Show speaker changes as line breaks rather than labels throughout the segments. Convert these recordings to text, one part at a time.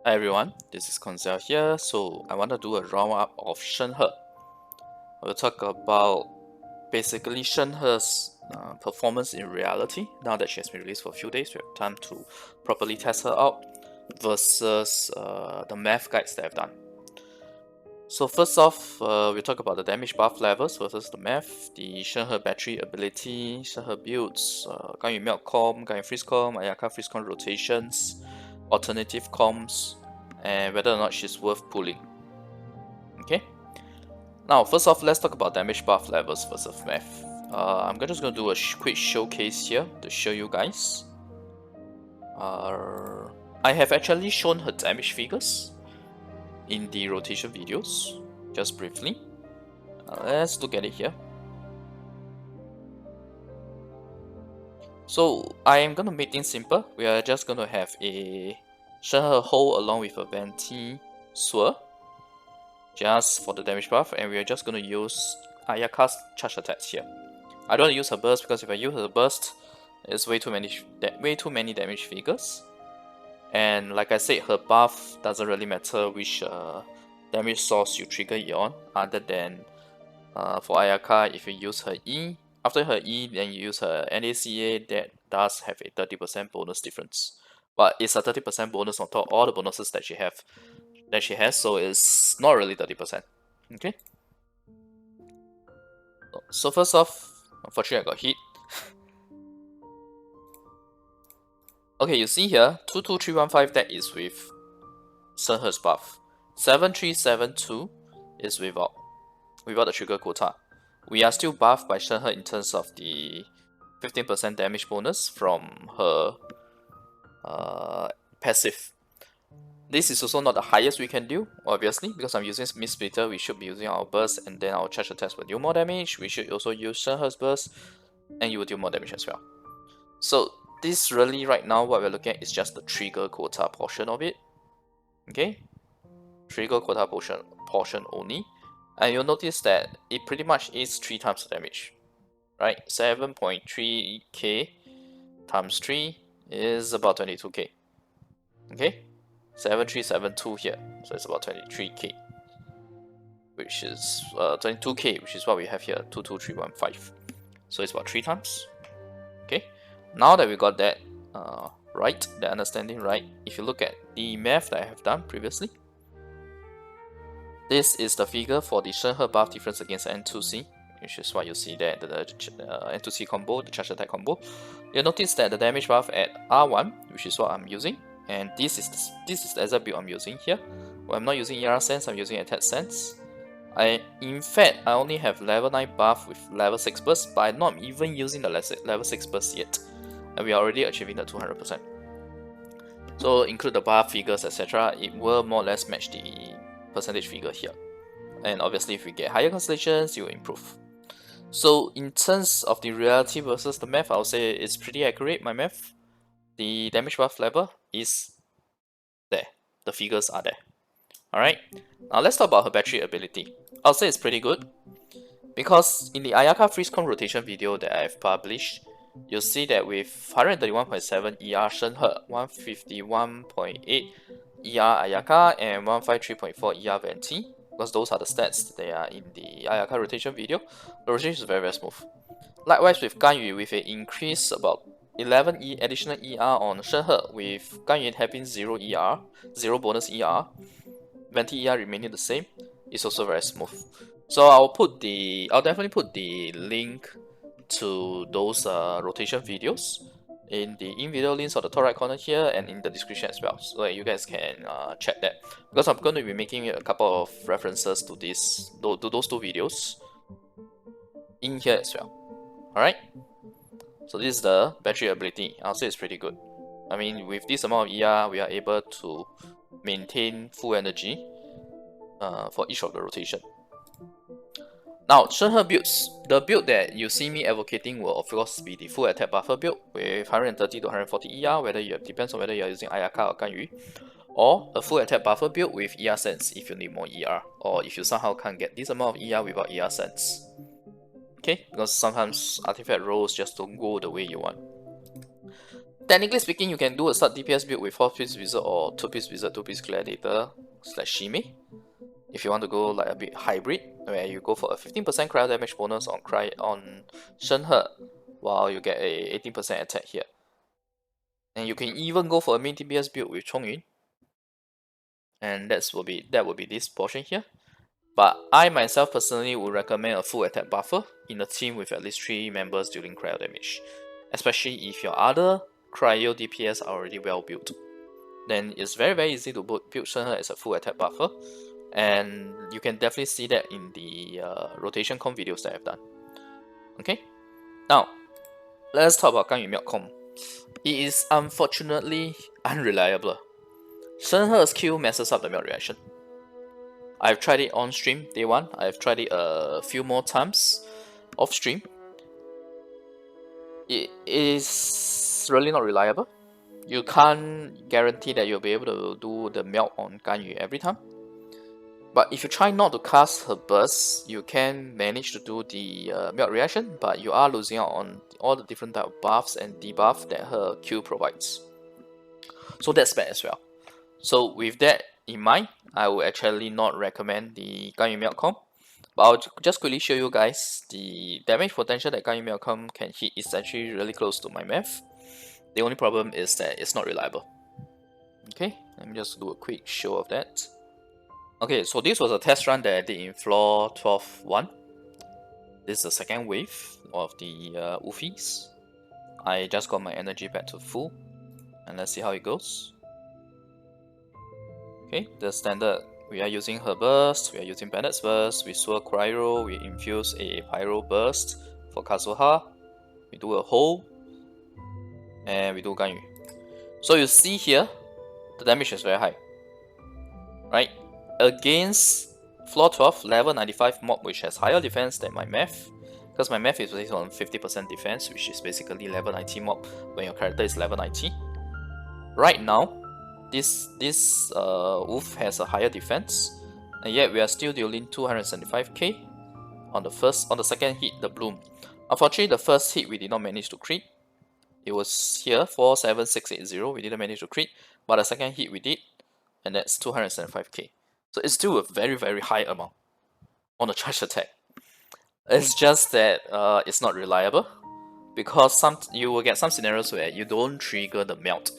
Hi everyone, this is Koinzell here. So I want to do a roundup of Shenhe. We'll talk about basically Shenhe's performance in reality. Now that she has been released for a few days, we have time to properly test her out versus the math guides that I've done. So first off, we'll talk about the damage buff levels versus the math, the Shenhe battery ability, Shenhe builds, Ganyu melt comb, Ganyu freeze comb, Ayaka freeze comb rotations, alternative comms, and whether or not she's worth pulling. Okay. Now, first off, let's talk about damage buff levels versus math. I'm just going to do a quick showcase here to show you guys. I have actually shown her damage figures in the rotation videos, just briefly. Let's look at it here. So I am gonna make things simple. We are just gonna have a Shenhe Hole along with a Venti Swirl, just for the damage buff, and we are just gonna use Ayaka's charge attacks here. I don't want to use her burst because if I use her burst, it's way too many damage figures. And like I said, her buff doesn't really matter which damage source you trigger it on, other than for Ayaka, if you use her E, after her E, then you use her NACA, that does have a 30% bonus difference. But it's a 30% bonus on top of all the bonuses that she has, so it's not really 30%. Okay. So first off, unfortunately I got hit. Okay, you see here, 22315, that is with Shenhe's buff. 7372 is without the trigger quota. We are still buffed by Shenhe in terms of the 15% damage bonus from her passive. This is also not the highest we can do, obviously, because I'm using Mist Splitter. We should be using our burst, and then our charge attacks will deal more damage. We should also use Shenhe's burst, and you will deal more damage as well. So this really right now what we're looking at is just the trigger quota portion of it. Okay, trigger quota portion only, and you'll notice that it pretty much is 3 times the damage, right? 7.3k times 3 is about 22k. Okay, 7372 here, so it's about 23k, which is 22k, which is what we have here, 22315. So it's about 3 times. Okay, now that we got that right, the understanding right, if you look at the math that I have done previously, this is the figure for the Shenhe buff difference against N2C, which is what you see there, the N2C combo, the charge attack combo. You'll notice that the damage buff at R1, which is what I'm using, and this is the exact build I'm using here. Well, I'm not using ER Sense, I'm using Attack Sense. In fact, I only have level 9 buff with level 6 burst, but I'm not even using the level 6 burst yet, and we are already achieving the 200%. So include the buff figures, etc., it will more or less match the percentage figure here. And obviously if we get higher constellations, it will improve. So in terms of the reality versus the math, I would say it's pretty accurate, my math. The damage buff level is there. The figures are there. Alright, now let's talk about her battery ability. I'll say it's pretty good, because in the Ayaka freeze comb rotation video that I've published, you'll see that with 131.7 ER Shenhe, 151.8 ER Ayaka, and 153.4 ER Venti, because those are the stats that are in the Ayaka rotation video, the rotation is very smooth. Likewise with Ganyu, with an increase about 11 additional ER on Shenhe, with Ganyu having 0 ER, 0 bonus ER, Venti ER remaining the same, it's also very smooth. So I'll definitely put the link to those rotation videos in the in-video links on the top right corner here and in the description as well, so that you guys can check that, because I'm going to be making a couple of references to those 2 videos in here as well. Alright, so this is the battery ability. I'll say it's pretty good. I mean, with this amount of ER, we are able to maintain full energy for each of the rotation. Now, Shenhe builds. The build that you see me advocating will of course be the full attack buffer build with 130 to 140 ER, depends on whether you're using Ayaka or Ganyu, or a full attack buffer build with ER Sense if you need more ER, or if you somehow can't get this amount of ER without ER Sense. Okay, because sometimes artifact rolls just don't go the way you want. Technically speaking, you can do a start DPS build with 4-piece wizard or 2-piece wizard, 2-piece gladiator / Shime. If you want to go like a bit hybrid, where you go for a 15% cryo damage bonus on Shenhe, while you get a 18% attack here. And you can even go for a main DPS build with Chongyun. And that will be this portion here. But I myself personally would recommend a full attack buffer in a team with at least 3 members dealing cryo damage. Especially if your other cryo DPS are already well built. Then it's very easy to build Shenhe as a full attack buffer. And you can definitely see that in the rotation com videos that I've done. Okay, now let's talk about Ganyu com. It is unfortunately unreliable. Shenhe's Q messes up the melt reaction. I've tried it on stream day 1, I've tried it a few more times off stream. It is really not reliable. You can't guarantee that you'll be able to do the melt on Ganyu every time. But if you try not to cast her burst, you can manage to do the melt reaction, but you are losing out on all the different type of buffs and debuff that her Q provides. So that's bad as well. So with that in mind, I would actually not recommend the Ganyu Melt Comp. But I'll just quickly show you guys the damage potential that Ganyu Melt Comp can hit is actually really close to my math. The only problem is that it's not reliable. Okay, let me just do a quick show of that. Okay, so this was a test run that I did in floor 12-1. This is the second wave of the Ufis. I just got my energy back to full, and let's see how it goes. Okay, the standard, we are using her burst, we are using Bennett's burst, we swirl Cryo, we infuse a Pyro burst for Kazuha, we do a hole, and we do Ganyu. So you see here, the damage is very high, right? Against floor 12, level 95 mob, which has higher defense than my math, because my math is based on 50% defense, which is basically level 90 mob when your character is level 90. Right now, this wolf has a higher defense, and yet we are still dealing 275k on the second hit, the bloom. Unfortunately, the first hit we did not manage to crit. It was here 47680. We didn't manage to crit, but the second hit we did, and that's 275k. So it's still a very high amount on the charge attack. It's just that it's not reliable, because you will get some scenarios where you don't trigger the melt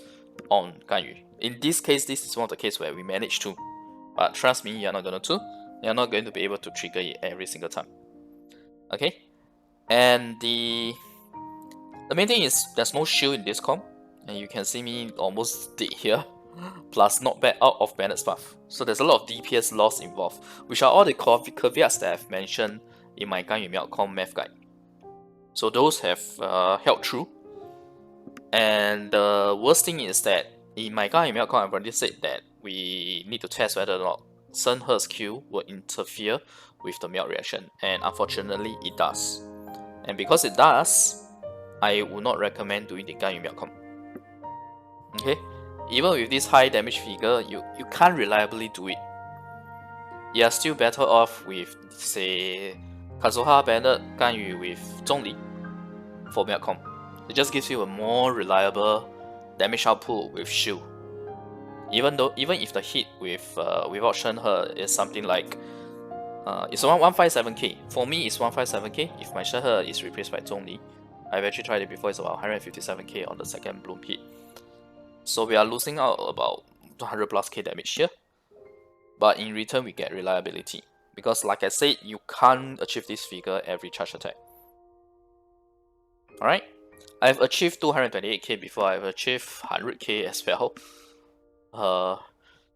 on Ganyu. In this case, this is one of the cases where we managed to, but trust me, you're not going to be able to trigger it every single time. Okay, and the main thing is there's no shield in this comp, and you can see me almost dead here. Plus not bad out of Bennett's buff. So there's a lot of DPS loss involved, which are all the caveats that I've mentioned in my Ganyu Melt Comp math guide. So those have held true. And the worst thing is that in my Ganyu Melt Comp, I've already said that we need to test whether or not Shenhe's Q will interfere with the melt reaction, and unfortunately it does. And because it does, I would not recommend doing the Ganyu Melt Comp. Okay? Even with this high damage figure, you can't reliably do it. You are still better off with, say, Kazuha, Bennett, Ganyu with Zhongli for Melt Comp. It just gives you a more reliable damage output with shield. Even if the hit with without Shenhe is something like it's around 157k. For me, it's 157k if my Shenhe is replaced by Zhongli. I've actually tried it before. It's about 157k on the second bloom hit. So we are losing out about 200 plus k damage here, but in return we get reliability, because like I said, you can't achieve this figure every charge attack. Alright, I've achieved 228k before, I've achieved 100k as well.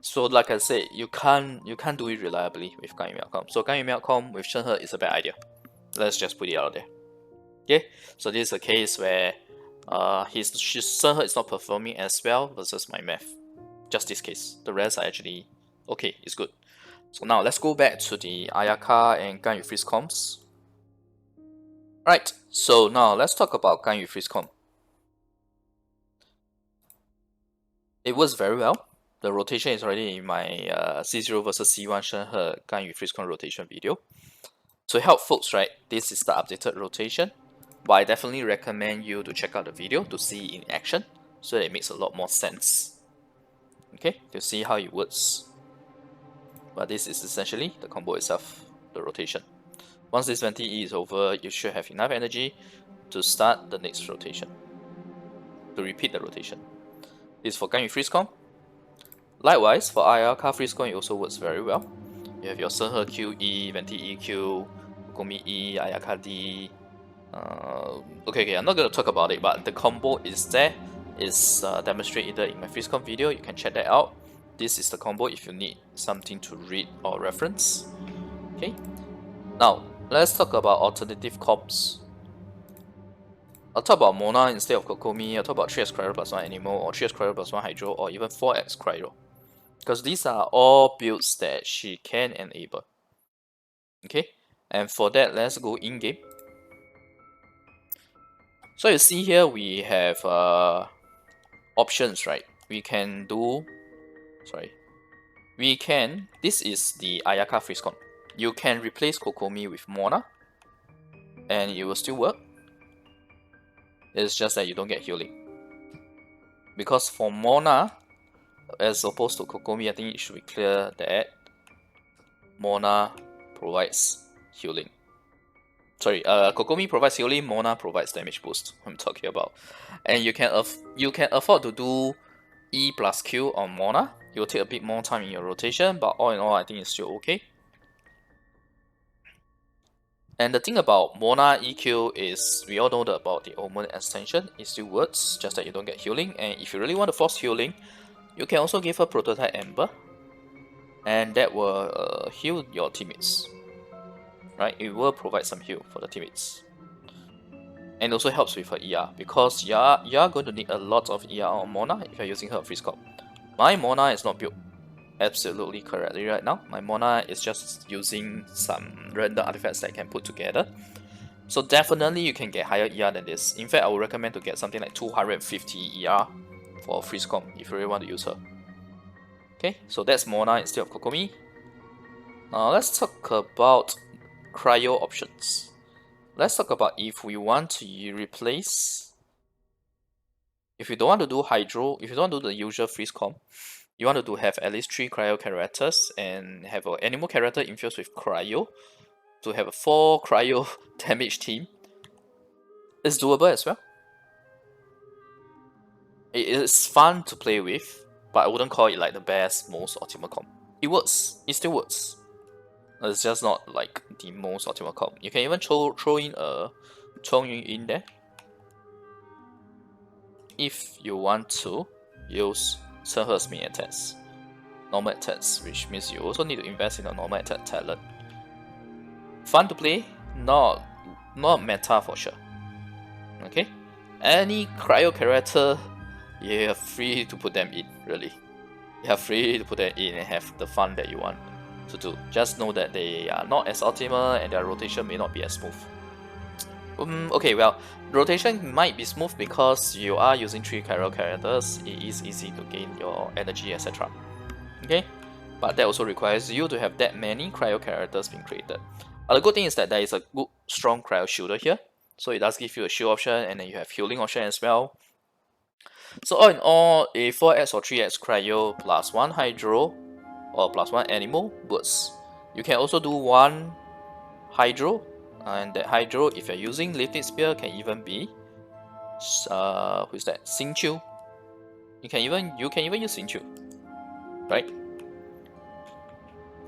So like I said, you can't do it reliably with Ganyu Melt Comp. So Ganyu Melt Comp with Shenhe is a bad idea. Let's just put it out there. Okay, so this is a case where Shenhe is not performing as well versus my math. Just this case. The rest are actually okay, it's good. So now let's go back to the Ayaka and Ganyu freeze comps. Right, so now let's talk about Ganyu freeze comp. It works very well. The rotation is already in my C0 versus C1 Shenhe Ganyu freeze comp rotation video. To help folks, right, this is the updated rotation. But I definitely recommend you to check out the video to see in action so it makes a lot more sense. Okay, to see how it works. But this is essentially the combo itself, the rotation. Once this Venti E is over, you should have enough energy to start the next rotation, to repeat the rotation. This is for Ganyu Freeze Comp. Likewise, for Ayaka Freeze Comp, it also works very well. You have your Shenhe Q E, Venti E Q, Komi E, Ayaka D. Okay, I'm not going to talk about it, but the combo is there. It's demonstrated in my Freeze Comp video. You can check that out. This is the combo if you need something to read or reference. Okay, now let's talk about alternative comps. I'll talk about Mona instead of Kokomi. I'll talk about 3x Cryo plus 1 Animal, or 3x Cryo plus 1 Hydro, or even 4x Cryo. Because these are all builds that she can enable. Okay, and for that, let's go in-game. So you see here, we have options, right? We can do... This is the Ayaka Freeze Comp. You can replace Kokomi with Mona, and it will still work. It's just that you don't get healing. Because for Mona, as opposed to Kokomi, I think it should be clear that Mona provides healing. Kokomi provides healing, Mona provides damage boost. I'm talking about, and you can afford to do E plus Q on Mona. It will take a bit more time in your rotation, but all in all, I think it's still okay. And the thing about Mona EQ is, we all know about the Omen extension. It still works, just that you don't get healing. And if you really want to force healing, you can also give her Prototype Ember, and that will heal your teammates. Right, it will provide some heal for the teammates, and also helps with her ER, because you are going to need a lot of ER on Mona if you're using her Freeze Comp. My Mona is not built absolutely correctly right now. My Mona is just using some random artifacts that I can put together. So definitely you can get higher ER than this. In fact, I would recommend to get something like 250 ER for Freeze Comp if you really want to use her. Okay, so that's Mona instead of Kokomi. Now let's talk about cryo options. Let's talk about if we want to replace... If you don't want to do Hydro, if you don't want to do the usual Freeze Comp, you want to have at least 3 cryo characters and have an animal character infused with cryo to have a 4 cryo damage team. It's doable as well. It is fun to play with, but I wouldn't call it like the best, most optimal comp. It works. It still works. It's just not like the most optimal comp. You can even throw in a Chongyun in there if you want to use Shenhe's main attacks, normal attacks, which means you also need to invest in a normal attack talent. Fun to play, not meta for sure. Okay, any cryo character, you are free to put them in. Really, you are free to put them in and have the fun that you want to do. Just know that they are not as optimal and their rotation may not be as smooth. Okay, well, rotation might be smooth because you are using 3 cryo characters. It is easy to gain your energy, etc. Okay, but that also requires you to have that many cryo characters being created. The good thing is that there is a good, strong cryo shielder here, so it does give you a shield option, and then you have healing option as well. So all in all, a 4x or 3x cryo plus 1 hydro or plus 1 animal works. You can also do 1 hydro, and that hydro, if you're using lifting spear, can even be who's that? Xingqiu. You can even use Xingqiu, right?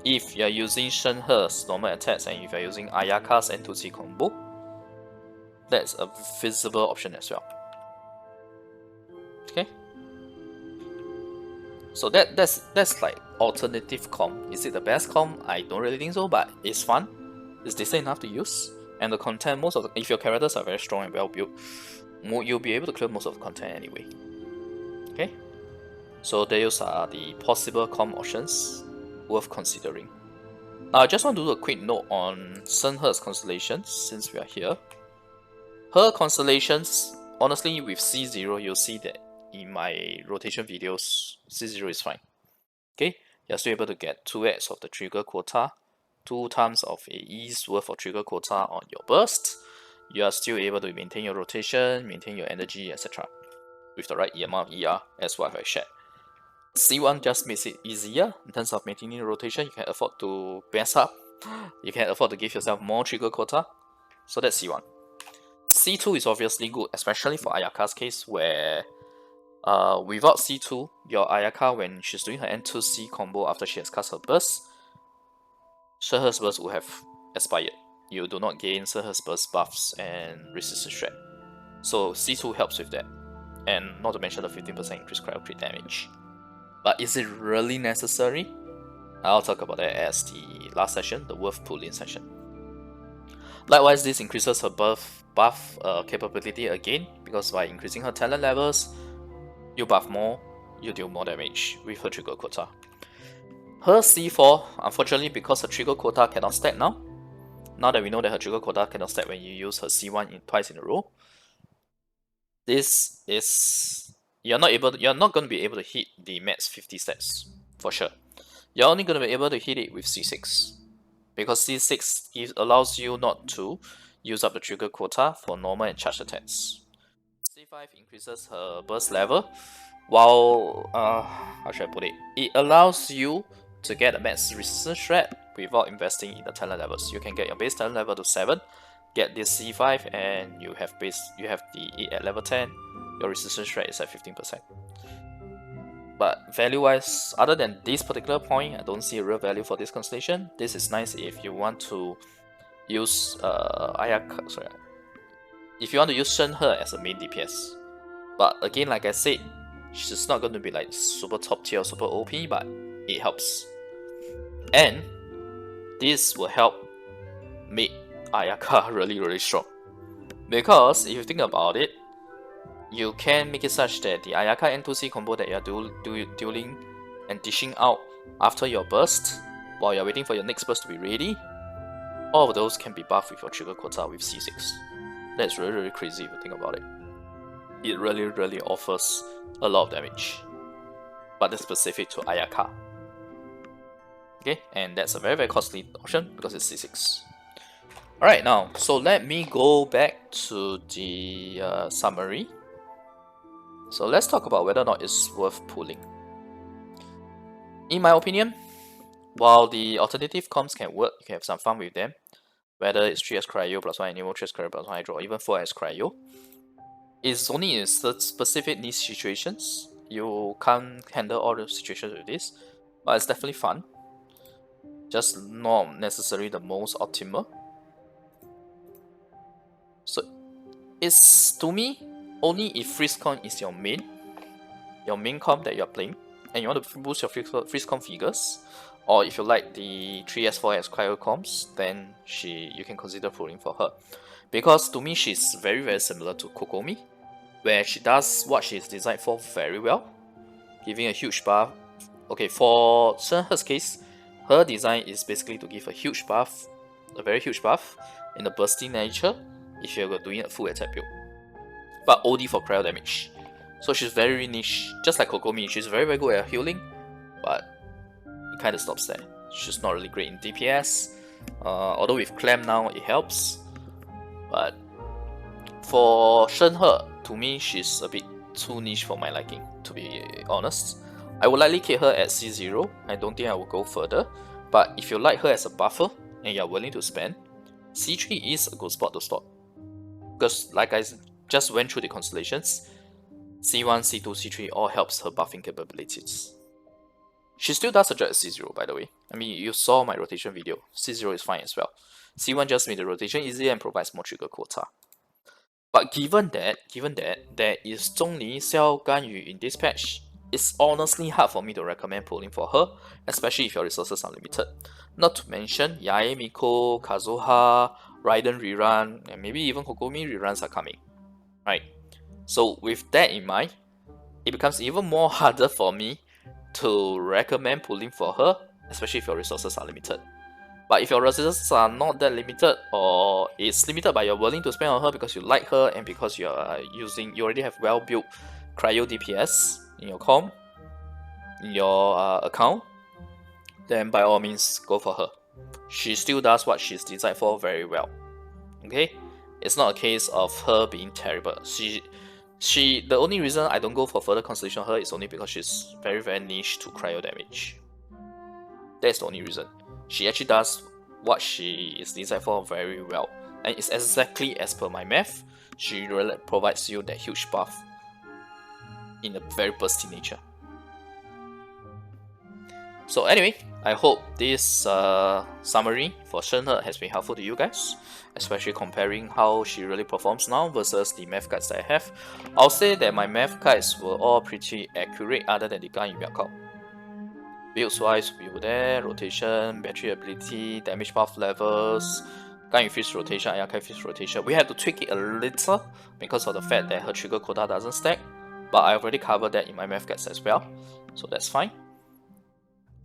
If you're using Shenhe's normal attacks and if you're using Ayaka's N2C combo, that's a feasible option as well. Okay, so that's like alternative comp. Is it the best comp? I don't really think so, but it's fun. It's decent enough to use, and the content, if your characters are very strong and well built, you'll be able to clear most of the content anyway. Okay, so those are the possible comp options worth considering. Now I just want to do a quick note on Shenhe's Constellations since we are here. Her Constellations, honestly, with C0, you'll see that in my rotation videos, C0 is fine. Okay, you're still able to get 2x of the trigger quota, 2 times of AE's worth of trigger quota on your burst. You are still able to maintain your rotation, maintain your energy, etc. with the right amount of ER as what I shared. C1 just makes it easier in terms of maintaining rotation. You can afford to mess up. You can afford to give yourself more trigger quota. So that's C1. C2 is obviously good, especially for Ayaka's case, where without C2, your Ayaka, when she's doing her N2C combo after she has cast her burst, Shenhe's burst would have expired. You do not gain Shenhe's burst buffs and resistance threat. So C2 helps with that. And not to mention the 15% increased cryo crit damage. But is it really necessary? I'll talk about that as the last session, the worth pull-in session. Likewise, this increases her buff capability again, because by increasing her talent levels, you buff more, you deal more damage with her trigger quota. Her C4, unfortunately, because her trigger quota cannot stack now that we know that her trigger quota cannot stack when you use her C1 twice in a row, this is you're not going to be able to hit the max 50 stats for sure. You're only going to be able to hit it with C6, because C6 allows you not to use up the trigger quota for normal and charged attacks. C5 increases her burst level, while how should I put it? It allows you to get a max resistance threat without investing in the talent levels. You can get your base talent level to 7, get this C5, and you have the E at level 10. Your resistance threat is at 15%. But value-wise, other than this particular point, I don't see a real value for this constellation. This is nice if you want to use Ayaka. Sorry, if you want to use Shenhe as a main DPS. But again, like I said, she's not going to be like super top tier, super OP, but it helps. And this will help make Ayaka really, really strong. Because if you think about it, you can make it such that the Ayaka N2C combo that you're dueling and dishing out after your burst, while you're waiting for your next burst to be ready, all of those can be buffed with your trigger quota with C6. That's really, really crazy if you think about it. It really, really offers a lot of damage. But that's specific to Ayaka. Okay, and that's a very, very costly option because it's C6. Alright, now, so let me go back to the summary. So let's talk about whether or not it's worth pulling. In my opinion, while the alternative comps can work, you can have some fun with them, whether it's 3S Cryo plus 1 Animal, 3S Cryo plus 1 Hydro, or even 4S Cryo, it's only in specific niche situations. You can't handle all the situations with this, but it's definitely fun. Just not necessarily the most optimal. So it's, to me, only if FreezeCon is your main comp that you're playing, and you want to boost your FreezeCon figures, or if you like the 3S, 4S Cryo comps, then you can consider pulling for her. Because to me, she's very, very similar to Kokomi, where she does what she's designed for very well, giving a huge buff. Okay, for Shenhe's case, her design is basically to give a huge buff, a very huge buff in the bursting nature if you're doing a full attack build, but OD for cryo damage. So she's very niche, just like Kokomi. She's very, very good at healing, but it kind of stops there. She's not really great in DPS. Although with Clam now it helps, but for Shenhe, to me, she's a bit too niche for my liking, to be honest. I would likely keep her at C0. I don't think I will go further. But if you like her as a buffer and you're willing to spend, C3 is a good spot to start. Because like I just went through the constellations, C1, C2, C3 all helps her buffing capabilities. She still does her job at C0, by the way. I mean, you saw my rotation video. C0 is fine as well. C1 just made the rotation easier and provides more trigger quota. But given that there is Zhongli, Xiao, Ganyu in this patch, it's honestly hard for me to recommend pulling for her, especially if your resources are limited. Not to mention, Yae Miko, Kazuha, Raiden rerun, and maybe even Kokomi reruns are coming. Right? So with that in mind, it becomes even more harder for me to recommend pulling for her, especially if your resources are limited. But if your resources are not that limited, or it's limited but you're willing to spend on her because you like her and because you already have well-built cryo DPS in your comp, in your account, then by all means go for her. She still does what she's designed for very well. Okay? It's not a case of her being terrible. The only reason I don't go for further Constellation on her is only because she's very niche to cryo damage. That's the only reason. She actually does what she is designed for very well, and it's exactly as per my math. She really provides you that huge buff in a very bursty nature. So anyway, I hope this summary for Shenhe has been helpful to you guys, especially comparing how she really performs now versus the math guides that I have. I'll say that my math guides were all pretty accurate other than the Ganyu count. Builds wise, we were there, rotation, battery ability, damage buff levels, Ganyu Fist rotation, Ayaka Fist rotation. We had to tweak it a little because of the fact that her trigger quota doesn't stack, but I've already covered that in my math guides as well, so that's fine.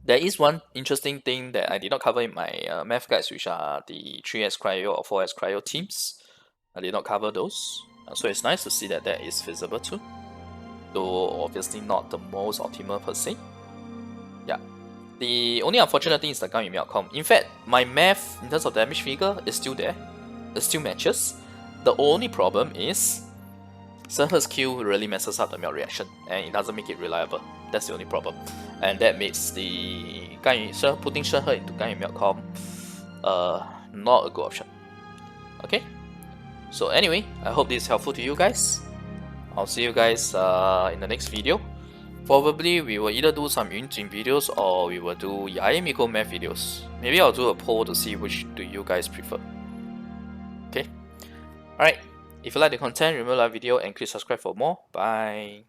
There is one interesting thing that I did not cover in my math guides, which are the 3S cryo or 4S cryo teams. I did not cover those, so it's nice to see that that is feasible too, though obviously not the most optimal per se. Yeah, the only unfortunate thing is the Ganyu outcome. In fact, my math in terms of damage figure is still there, it still matches. The only problem is Shenhe's Q really messes up the melt reaction and it doesn't make it reliable. That's the only problem, and that makes the putting Shenhe into Ganyu melt comp not a good option. Okay, so anyway, I hope this is helpful to you guys. I'll see you guys in the next video. Probably we will either do some Yunjin videos or we will do Yoimiya math videos. Maybe I'll do a poll to see which do you guys prefer. Okay, alright. If you like the content, remember to like the video and click subscribe for more. Bye.